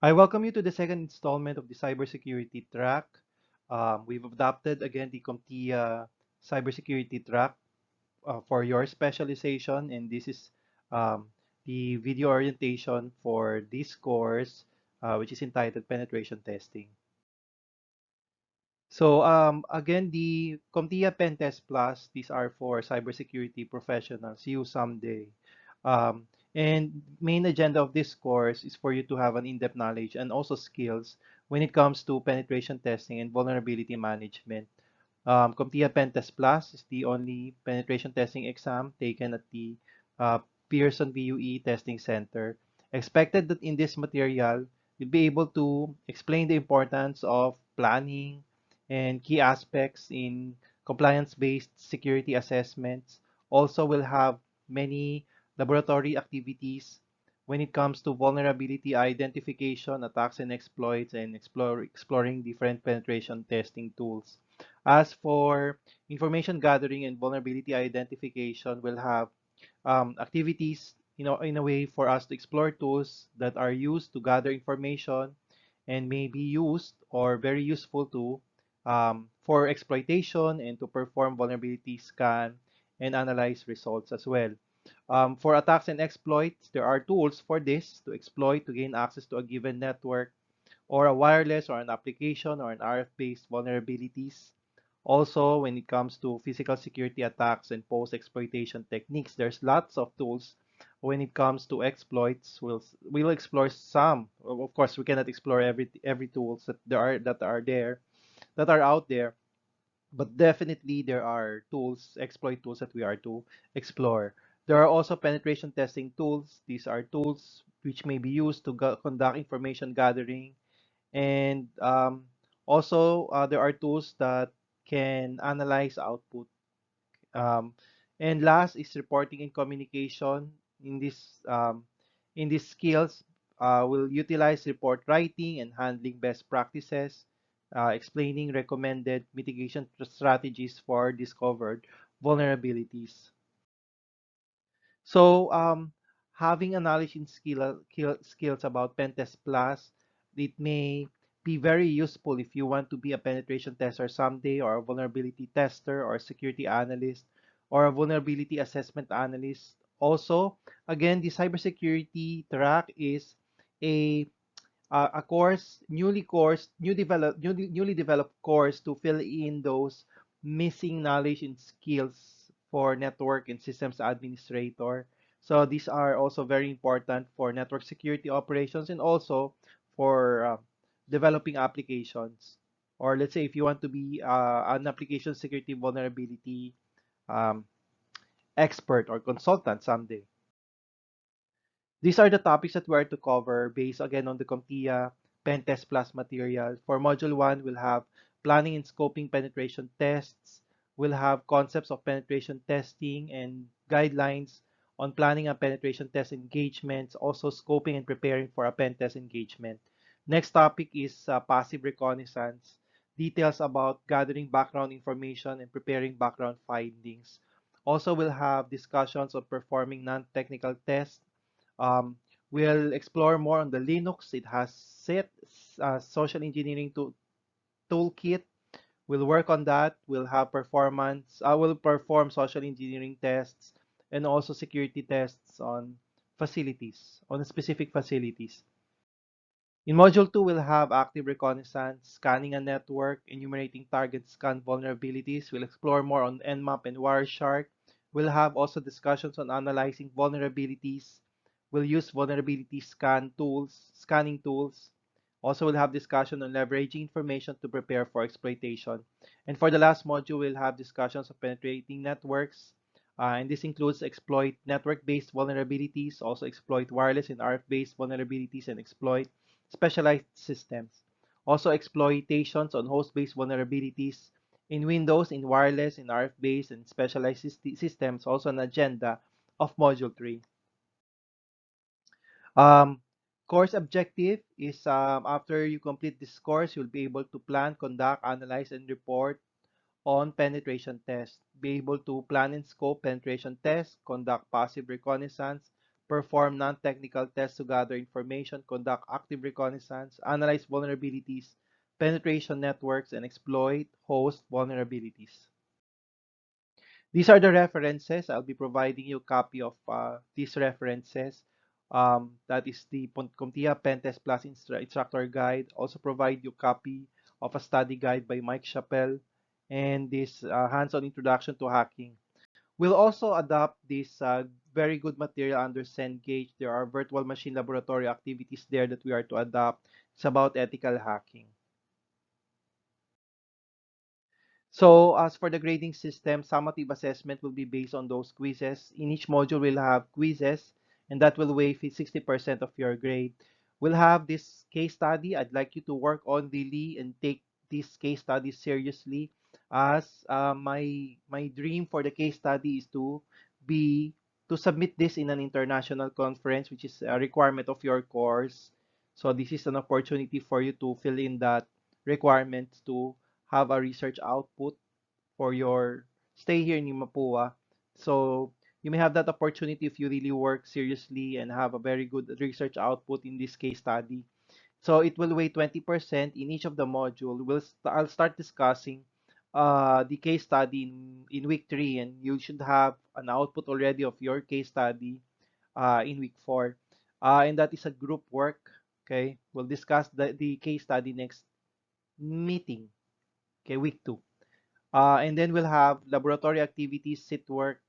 I welcome you to the second installment of the cybersecurity track. We've adopted again the CompTIA cybersecurity track for your specialization, and this is um, the video orientation for this course, which is entitled Penetration Testing. So again, the CompTIA Pen Test Plus, these are for cybersecurity professionals, you someday. Um, and main agenda of this course is for you to have an in-depth knowledge and also skills when it comes to penetration testing and vulnerability management. CompTIA Pen Test Plus is the only penetration testing exam taken at the uh, Pearson VUE Testing Center. Expected that in this material, you'll be able to explain the importance of planning and key aspects in compliance-based security assessments. Also, will have many laboratory activities when it comes to vulnerability identification, attacks and exploits, and exploring different penetration testing tools. As for information gathering and vulnerability identification, we'll have activities, in a way for us to explore tools that are used to gather information and may be used or very useful to for exploitation and to perform vulnerability scan and analyze results as well. For attacks and exploits, there are tools for this to exploit to gain access to a given network or a wireless or an application or an RF-based vulnerabilities. Also, when it comes to physical security attacks and post-exploitation techniques, there's lots of tools. When it comes to exploits, we'll explore some. Of course, we cannot explore every tools that are out there, but definitely there are tools, exploit tools that we are to explore. There are also penetration testing tools. These are tools which may be used to conduct information gathering, and also there are tools that can analyze output. Um, and last is reporting and communication. In this in these skills, we'll utilize report writing and handling best practices, explaining recommended mitigation strategies for discovered vulnerabilities. So, having a knowledge in skills about pen test plus, it may be very useful if you want to be a penetration tester someday, or a vulnerability tester, or a security analyst, or a vulnerability assessment analyst. Also, again, the cybersecurity track is a a course, newly developed course to fill in those missing knowledge and skills for network and systems administrator. So these are also very important for network security operations and also for developing applications. Or let's say if you want to be an application security vulnerability um, expert or consultant someday. These are the topics that we are to cover based again on the CompTIA Pen Test Plus material. For Module 1, we'll have planning and scoping penetration tests. We'll have concepts of penetration testing and guidelines on planning and penetration test engagements, also scoping and preparing for a pen test engagement. Next topic is passive reconnaissance, details about gathering background information and preparing background findings. Also, we'll have discussions on performing non-technical tests. um, we'll explore more on the Linux. It has set social engineering toolkit. We'll work on that. We'll have performance. I will perform social engineering tests and also security tests on facilities, on specific facilities. In Module 2, we'll have active reconnaissance, scanning a network, enumerating target scan vulnerabilities. We'll explore more on Nmap and Wireshark. We'll have also discussions on analyzing vulnerabilities. We'll use vulnerability scanning tools. Also, we'll have discussion on leveraging information to prepare for exploitation. And for the last module, we'll have discussions of penetrating networks. And this includes exploit network-based vulnerabilities, also exploit wireless and RF-based vulnerabilities, and exploit specialized systems. Also, exploitations on host-based vulnerabilities in Windows, in wireless, in RF-based, and specialized systems, also an agenda of Module 3. Um, Course objective is after you complete this course, you'll be able to plan, conduct, analyze, and report on penetration tests. Be able to plan and scope penetration tests, conduct passive reconnaissance, perform non-technical tests to gather information, conduct active reconnaissance, analyze vulnerabilities, penetration networks, and exploit host vulnerabilities. These are the references. I'll be providing you a copy of these references. That is the CompTIA Pentest Plus Instructor Guide. Also provide you a copy of a study guide by Mike Chappell and this hands-on introduction to hacking. We'll also adopt this very good material under Cengage. There are virtual machine laboratory activities there that we are to adopt. It's about ethical hacking. So as for the grading system, summative assessment will be based on those quizzes. In each module, we'll have quizzes, and that will weigh 60% of your grade. We'll have this case study. I'd like you to work on daily and take this case study seriously. As my dream for the case study is be to submit this in an international conference, which is a requirement of your course. So this is an opportunity for you to fill in that requirements to have a research output for your stay here in Mapua. So you may have that opportunity if you really work seriously and have a very good research output in this case study. So it will weigh 20% in each of the module. I'll start discussing the case study in week 3, and you should have an output already of your case study in week 4. And that is a group work. Okay, we'll discuss the case study next meeting. Okay, week 2. And then we'll have laboratory activities, sit work,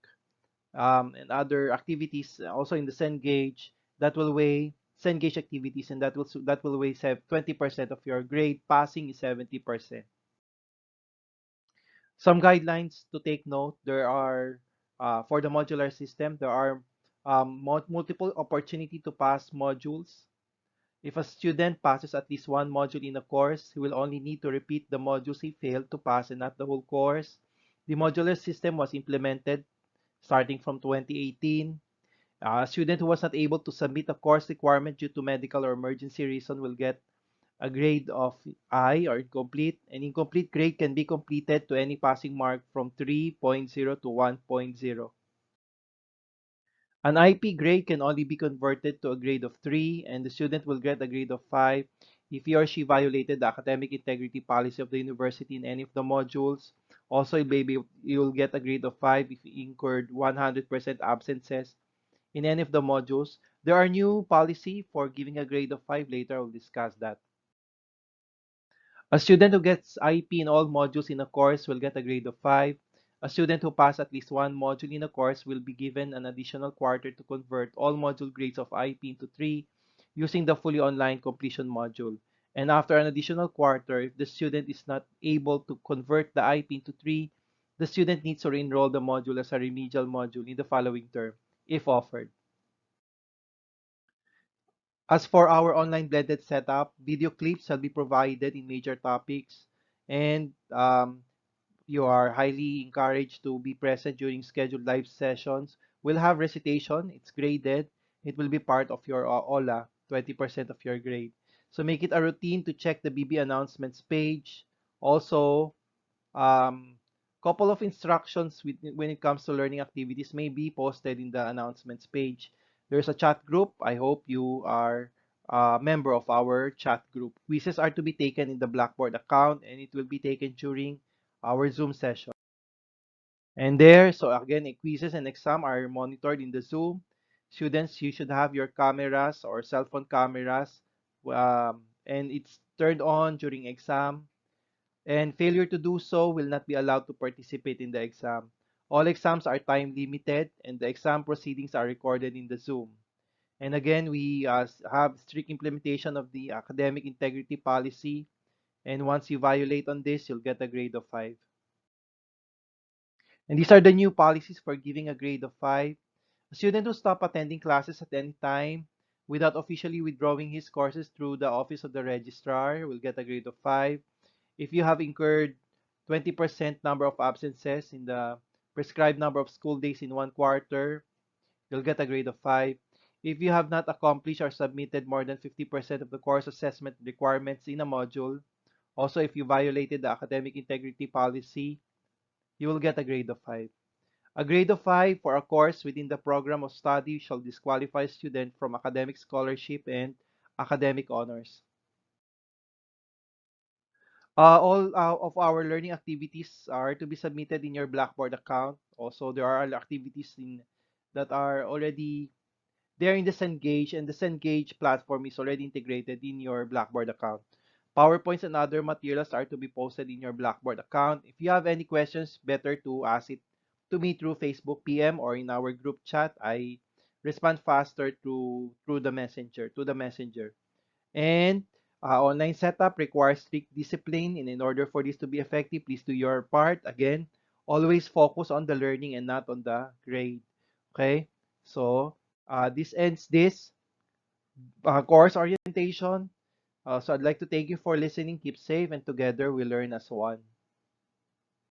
and other activities also in the Cengage that will weigh Cengage activities, and that will weigh 20% of your grade. Passing is 70%. Some guidelines to take note. There are for the modular system, there are multiple opportunity to pass modules. If a student passes at least one module in a course, he will only need to repeat the modules he failed to pass and not the whole course. The modular system was implemented starting from 2018. A student who was not able to submit a course requirement due to medical or emergency reason will get a grade of I or incomplete. An incomplete grade can be completed to any passing mark from 3.0 to 1.0. An IP grade can only be converted to a grade of 3, and the student will get a grade of 5 if he or she violated the academic integrity policy of the university in any of the modules. Also, you'll get a grade of 5 if you incurred 100% absences in any of the modules. There are new policy for giving a grade of 5 later. I'll discuss that. A student who gets IP in all modules in a course will get a grade of 5. A student who passed at least one module in a course will be given an additional quarter to convert all module grades of IP into 3 using the fully online completion module. And after an additional quarter, if the student is not able to convert the IP into 3, the student needs to re-enroll the module as a remedial module in the following term, if offered. As for our online blended setup, video clips shall be provided in major topics, and you are highly encouraged to be present during scheduled live sessions. We'll have recitation, it's graded. It will be part of your OLA, 20% of your grade. So make it a routine to check the BB announcements page. Also, couple of instructions when it comes to learning activities may be posted in the announcements page. There's a chat group. I hope you are a member of our chat group. Quizzes are to be taken in the Blackboard account, and it will be taken during our Zoom session. And there, so again, quizzes and exam are monitored in the Zoom. Students, you should have your cameras or cell phone cameras, and it's turned on during exam. And failure to do so will not be allowed to participate in the exam. All exams are time limited, and the exam proceedings are recorded in the Zoom. And again, we have strict implementation of the academic integrity policy. And once you violate on this, you'll get a grade of 5. And these are the new policies for giving a grade of 5. A student who stops attending classes at any time without officially withdrawing his courses through the office of the registrar will get a grade of 5. If you have incurred 20% number of absences in the prescribed number of school days in one quarter, you'll get a grade of 5. If you have not accomplished or submitted more than 50% of the course assessment requirements in a module, also if you violated the academic integrity policy, you will get a grade of 5. A grade of 5 for a course within the program of study shall disqualify a student from academic scholarship and academic honors. All of our learning activities are to be submitted in your Blackboard account. Also, there are activities that are already there in the Cengage, and the Cengage platform is already integrated in your Blackboard account. PowerPoints and other materials are to be posted in your Blackboard account. If you have any questions, better to ask it to me through Facebook PM or in our group chat. I respond faster through the messenger. And online setup requires strict discipline, and in order for this to be effective, please do your part. Again, always focus on the learning and not on the grade. Okay? So, this ends this course orientation. So I'd like to thank you for listening. Keep safe, and together we learn as one.